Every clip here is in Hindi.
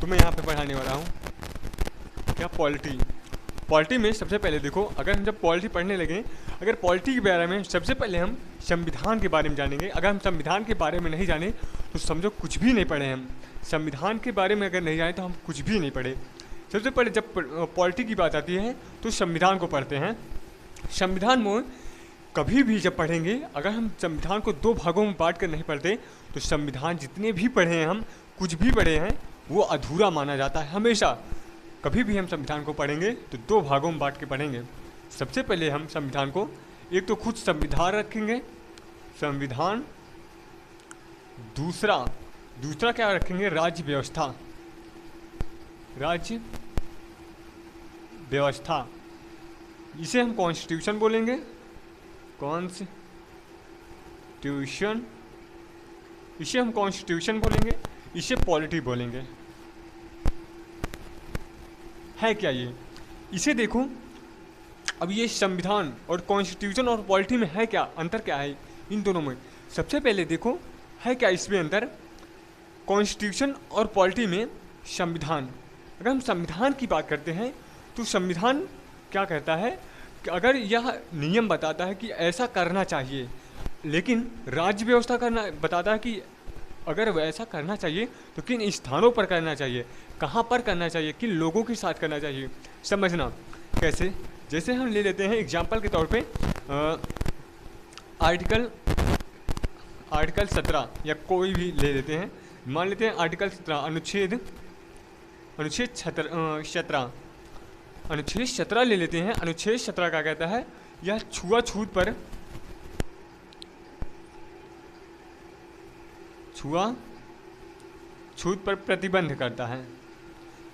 तो मैं यहाँ पे पढ़ाने वाला हूँ क्या, पॉलिटी। पॉलिटी में सबसे पहले देखो, अगर हम जब पॉलिटी पढ़ने लगे, अगर पॉलिटी के बारे में सबसे पहले हम संविधान के बारे में जानेंगे। अगर हम संविधान के बारे में नहीं जाने तो समझो कुछ भी नहीं पढ़े हम। संविधान के बारे में अगर नहीं जाने तो हम कुछ भी नहीं पढ़े। सबसे पहले जब पॉलिटी की बात आती है तो संविधान को पढ़ते हैं। संविधान में कभी भी जब पढ़ेंगे, अगर हम संविधान को 2 भागों में बांट कर नहीं पढ़ते तो संविधान जितने भी पढ़े हैं, हम कुछ भी पढ़े हैं, वो अधूरा माना जाता है हमेशा। कभी भी हम संविधान को पढ़ेंगे तो 2 भागों में बांट के पढ़ेंगे। सबसे पहले हम संविधान को, एक तो खुद संविधान रखेंगे, संविधान। दूसरा क्या रखेंगे, राज्य व्यवस्था। राज्य व्यवस्था, इसे हम कॉन्स्टिट्यूशन बोलेंगे। कॉन्स्टिट्यूशन, इसे हम कॉन्स्टिट्यूशन बोलेंगे, इसे पॉलिटी बोलेंगे। है क्या ये? इसे देखो, अब ये संविधान और कॉन्स्टिट्यूशन और पॉलिटी में है क्या अंतर, क्या है इन दोनों में? सबसे पहले देखो है क्या इसमें अंतर। कॉन्स्टिट्यूशन और पॉलिटी में संविधान, अगर हम संविधान की बात करते हैं तो संविधान क्या कहता है कि अगर यह नियम बताता है कि ऐसा करना चाहिए, लेकिन राज्य व्यवस्था करना बताता है कि अगर वैसा करना चाहिए तो किन स्थानों पर करना चाहिए, कहाँ पर करना चाहिए, किन लोगों के साथ करना चाहिए। समझना कैसे, जैसे हम ले लेते हैं एग्जाम्पल के तौर पे आर्टिकल 17 या कोई भी ले लेते हैं। मान लेते हैं आर्टिकल 17 अनुच्छेद 17 ले लेते हैं। अनुच्छेद 17 क्या कहता है, यह छुआछूत पर प्रतिबंध करता है,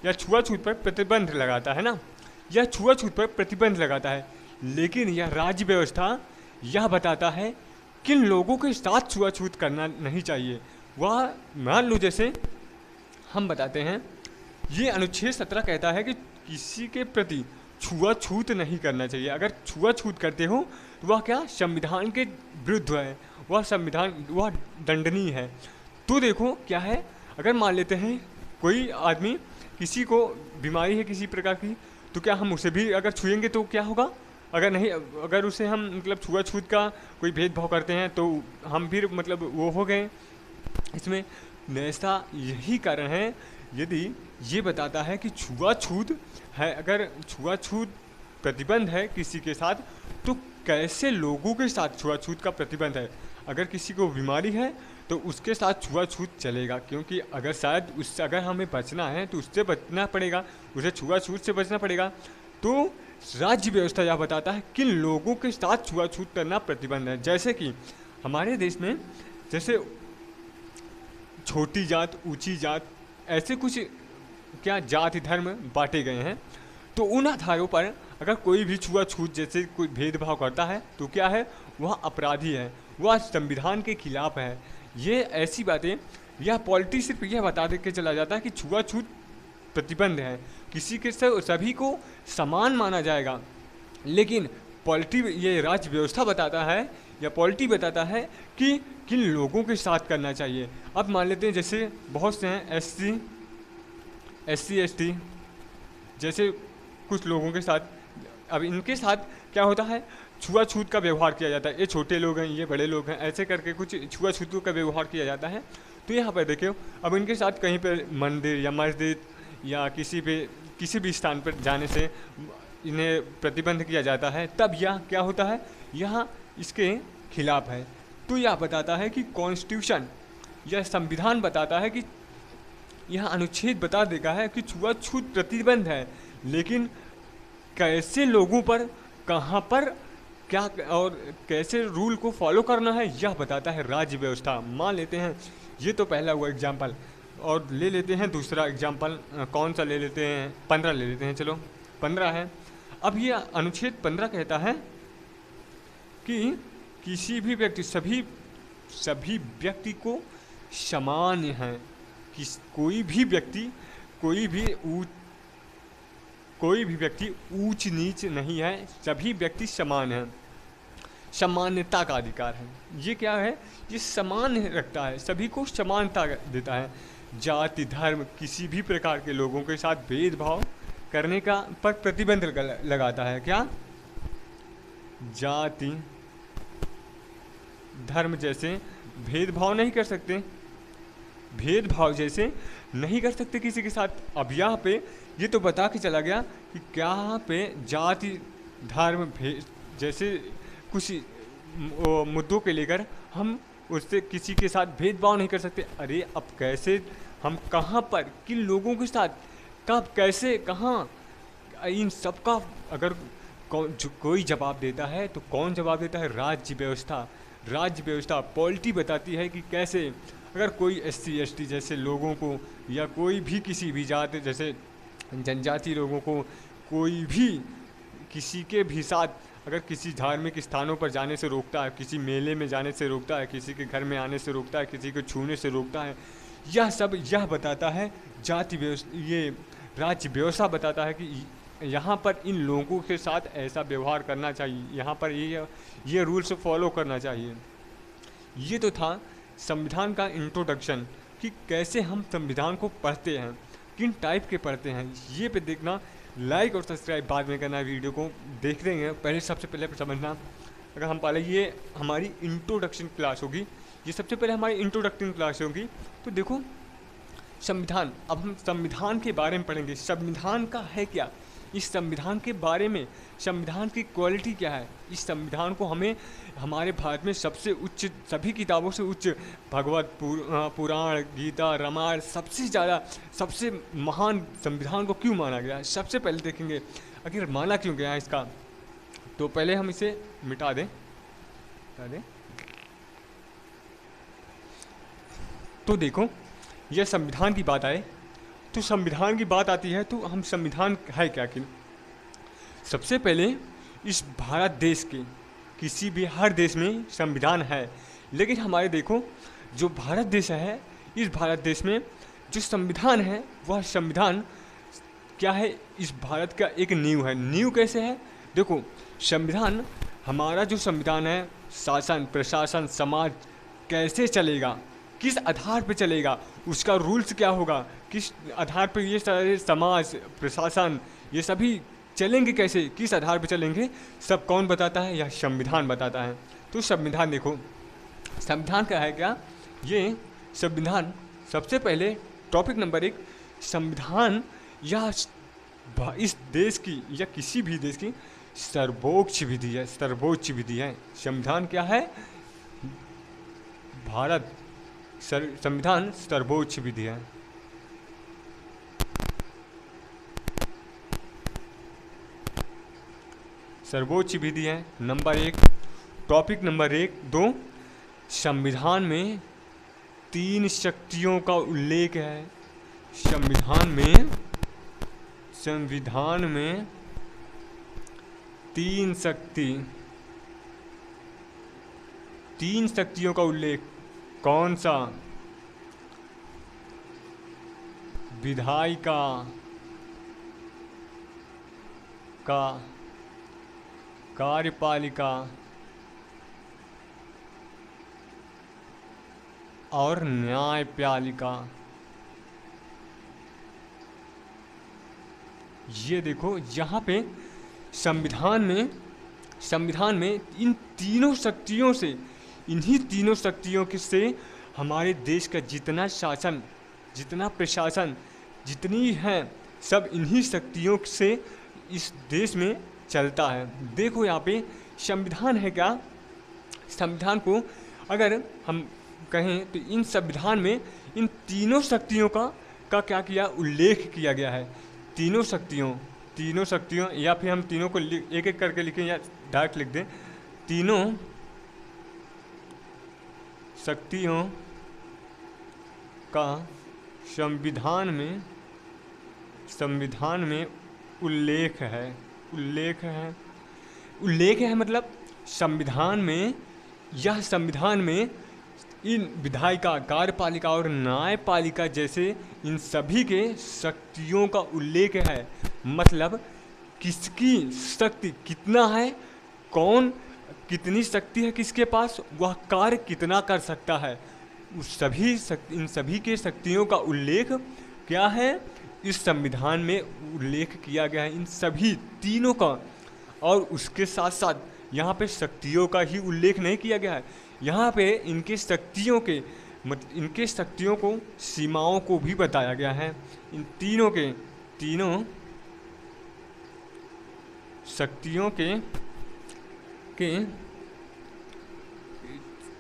या छुआछूत पर प्रतिबंध लगाता है ना, यह छुआछूत पर प्रतिबंध लगाता है। लेकिन यह राज्य व्यवस्था यह बताता है किन लोगों के साथ छुआछूत करना नहीं चाहिए। वह मान लो जैसे हम बताते हैं, ये अनुच्छेद 17 कहता है कि किसी के प्रति छुआछूत नहीं करना चाहिए। अगर छुआछूत करते हो तो वह क्या, संविधान के विरुद्ध है, वह दंडनीय है। तो देखो क्या है, अगर मान लेते हैं कोई आदमी, किसी को बीमारी है किसी प्रकार की, तो क्या हम उसे भी अगर छुएंगे तो क्या होगा? अगर नहीं, अगर उसे हम मतलब छुआछूत का कोई भेदभाव करते हैं तो हम भी मतलब वो हो गए इसमें। ऐसा यही कारण है, यदि ये बताता है कि छुआछूत है, अगर छुआछूत प्रतिबंध है किसी के साथ, तो कैसे लोगों के साथ छुआछूत का प्रतिबंध है। अगर किसी को बीमारी है तो उसके साथ छुआछूत चलेगा, क्योंकि अगर शायद उससे अगर हमें बचना है तो उससे बचना पड़ेगा, उसे छुआछूत से बचना पड़ेगा। तो राज्य व्यवस्था यह बताता है किन लोगों के साथ छुआछूत करना प्रतिबंध है। जैसे कि हमारे देश में जैसे छोटी जात, ऊंची जात, ऐसे कुछ क्या जाति धर्म बांटे गए हैं। तो उन आधारों पर अगर कोई भी छुआछूत जैसे कोई भेदभाव करता है तो क्या है, वह अपराधी है, वह संविधान के खिलाफ है। ये ऐसी बातें, यह पॉलिटी सिर्फ यह बता दे के चला जाता है कि छुआछूत प्रतिबंध है, किसी के सभी को समान माना जाएगा। लेकिन पॉलिटी, ये राज्य व्यवस्था बताता है या पॉलिटी बताता है कि किन लोगों के साथ करना चाहिए। अब मान लेते हैं जैसे बहुत से हैं SC ST जैसे कुछ लोगों के साथ, अब इनके साथ क्या होता है, छुआछूत का व्यवहार किया जाता है। ये छोटे लोग हैं, ये बड़े लोग हैं, ऐसे करके कुछ छुआछूत का व्यवहार किया जाता है। तो यहाँ पर देखिए, अब इनके साथ कहीं पर मंदिर या मस्जिद या किसी भी स्थान पर जाने से इन्हें प्रतिबंध किया जाता है, तब यह क्या होता है, यह इसके खिलाफ है। तो यह बताता है कि कॉन्स्टिट्यूशन, यह संविधान बताता है कि यह अनुच्छेद बता देगा है कि छुआछूत प्रतिबंध है, लेकिन कैसे लोगों पर, कहाँ पर, क्या और कैसे रूल को फॉलो करना है, यह बताता है राज्य व्यवस्था। मान लेते हैं, ये तो पहला हुआ एग्जाम्पल, और ले लेते हैं दूसरा एग्जाम्पल। कौन सा ले लेते हैं, 15 ले लेते हैं। चलो 15 है। अब ये अनुच्छेद 15 कहता है कि किसी भी व्यक्ति, सभी व्यक्ति को समान है, कि कोई भी व्यक्ति ऊंच नीच नहीं है, सभी व्यक्ति समान हैं, समानता का अधिकार है। ये क्या है, ये समान रखता है, सभी को समानता देता है। जाति धर्म किसी भी प्रकार के लोगों के साथ भेदभाव करने का पर प्रतिबंध लगाता है। क्या? जाति धर्म जैसे भेदभाव नहीं कर सकते, भेदभाव जैसे नहीं कर सकते किसी के साथ। अब यहाँ पे ये तो बता के चला गया कि क्या यहाँ पे जाति धर्म भेद जैसे कुछ मुद्दों के लेकर हम उससे किसी के साथ भेदभाव नहीं कर सकते। अरे अब कैसे, हम कहाँ पर किन लोगों के साथ कब कैसे कहाँ, इन सब का अगर कोई जवाब देता है तो कौन जवाब देता है? राज्य व्यवस्था। राज्य व्यवस्था पॉलिटी बताती है कि कैसे अगर कोई SC ST जैसे लोगों को या कोई भी किसी भी जाति जैसे जनजाति लोगों को कोई भी किसी के भी साथ अगर किसी धार्मिक स्थानों पर जाने से रोकता है, किसी मेले में जाने से रोकता है, किसी के घर में आने से रोकता है, किसी को छूने से रोकता है, यह सब यह बताता है जाति व्यवस्था, ये राज्य व्यवस्था बताता है कि यहाँ पर इन लोगों के साथ ऐसा व्यवहार करना चाहिए, यहाँ पर ये रूल्स फॉलो करना चाहिए। ये तो था संविधान का इंट्रोडक्शन कि कैसे हम संविधान को पढ़ते हैं, किन टाइप के पढ़ते हैं। ये पे देखना, लाइक और सब्सक्राइब बाद में करना, वीडियो को देख रहे हैं पहले सबसे पहले समझना। अगर हम पहले ये हमारी इंट्रोडक्शन क्लास होगी, ये सबसे पहले हमारी इंट्रोडक्शन क्लास होगी। तो देखो संविधान, अब हम संविधान के बारे में पढ़ेंगे। संविधान का है क्या, इस संविधान के बारे में, संविधान की क्वालिटी क्या है। इस संविधान को हमें हमारे भारत में सबसे उच्च, सभी किताबों से उच्च, भगवत पुराण गीता रामायण सबसे ज़्यादा सबसे महान संविधान को क्यों माना गया है। सबसे पहले देखेंगे आखिर माना क्यों गया है इसका। तो पहले हम इसे मिटा दें। तो देखो यह संविधान की बात आए तो संविधान की बात आती है तो हम संविधान है क्या कि सबसे पहले इस भारत देश के किसी भी हर देश में संविधान है, लेकिन हमारे देखो जो भारत देश है, इस भारत देश में जो संविधान है वह संविधान क्या है, इस भारत का एक नींव है। नींव कैसे है? देखो संविधान, हमारा जो संविधान है, शासन प्रशासन समाज कैसे चलेगा, किस आधार पर चलेगा, उसका रूल्स क्या होगा, किस आधार पर ये सारे समाज प्रशासन ये सभी चलेंगे, कैसे किस आधार पर चलेंगे, सब कौन बताता है? यह संविधान बताता है। तो संविधान देखो, संविधान क्या है क्या, ये संविधान सबसे पहले टॉपिक नंबर 1, संविधान यह इस देश की या किसी भी देश की सर्वोच्च विधि है। सर्वोच्च विधि है संविधान। क्या है? भारत संविधान सर्वोच्च विधि है। सर्वोच्च विधि है नंबर 1। टॉपिक नंबर 2, संविधान में 3 शक्तियों का उल्लेख है। संविधान में 3 शक्तियों का उल्लेख। कौन सा? विधायिका का, कार्यपालिका और न्यायपालिका। ये देखो यहाँ पे संविधान में इन तीनों शक्तियों से, इन्हीं तीनों शक्तियों से हमारे देश का जितना शासन, जितना प्रशासन, जितनी है, सब इन्हीं शक्तियों से इस देश में चलता है। देखो यहाँ पे संविधान है क्या, संविधान को अगर हम कहें तो इन संविधान में इन तीनों शक्तियों का क्या किया, उल्लेख किया गया है। तीनों शक्तियों या फिर हम तीनों को एक एक करके लिखें या डायरेक्ट लिख दें। तीनों शक्तियों का संविधान में उल्लेख है मतलब संविधान में इन विधायिका, कार्यपालिका और न्यायपालिका जैसे इन सभी के शक्तियों का उल्लेख है। मतलब किसकी शक्ति कितना है, कौन कितनी शक्ति है किसके पास, वह कार्य कितना कर सकता है। इन सभी के शक्तियों का उल्लेख क्या है, इस संविधान में उल्लेख किया गया है, इन सभी तीनों का। और उसके साथ साथ यहाँ पे शक्तियों का ही उल्लेख नहीं किया गया है, यहाँ पे इनके शक्तियों को, सीमाओं को भी बताया गया है। इन तीनों शक्तियों के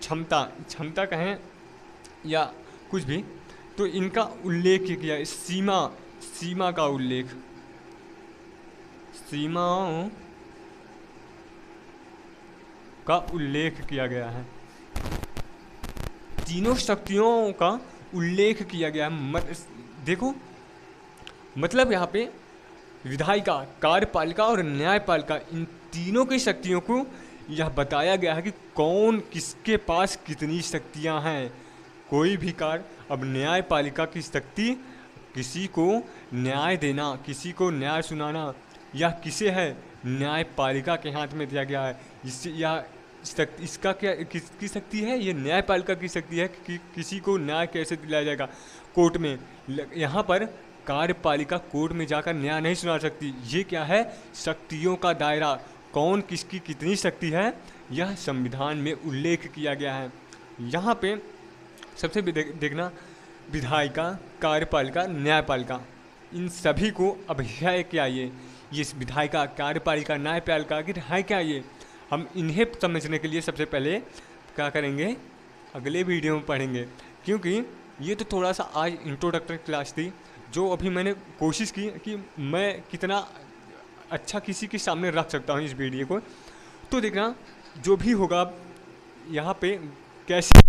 क्षमता कहें या कुछ भी, तो इनका उल्लेख किया है। सीमा का उल्लेख, सीमाओं का उल्लेख किया गया है, तीनों शक्तियों का उल्लेख किया गया है। देखो, मतलब यहाँ पे विधायिका, कार्यपालिका और न्यायपालिका, इन तीनों की शक्तियों को यह बताया गया है कि कौन किसके पास कितनी शक्तियाँ हैं। कोई भी कार्य, अब न्यायपालिका की शक्ति किसी को न्याय देना, किसी को न्याय सुनाना, यह किसे है, न्यायपालिका के हाथ में दिया गया है। इसका क्या, किसकी शक्ति है, ये न्यायपालिका की शक्ति है कि किसी को न्याय कैसे दिलाया जाएगा कोर्ट में। यहाँ पर कार्यपालिका कोर्ट में जाकर न्याय नहीं सुना सकती। ये क्या है, शक्तियों का दायरा, कौन किसकी कितनी शक्ति है, यह संविधान में उल्लेख किया गया है। यहाँ पे सबसे देखना, विधायिका, कार्यपालिका, न्यायपालिका, इन सभी को अब है क्या, ये विधायिका, कार्यपालिका, न्यायपालिका आखिर है क्या, ये हम इन्हें समझने के लिए सबसे पहले क्या करेंगे, अगले वीडियो में पढ़ेंगे। क्योंकि ये तो थोड़ा सा आज इंट्रोडक्टरी क्लास थी, जो अभी मैंने कोशिश की कि मैं कितना अच्छा किसी के सामने रख सकता हूँ इस वीडियो को। तो देखना, जो भी होगा यहाँ पे कैसे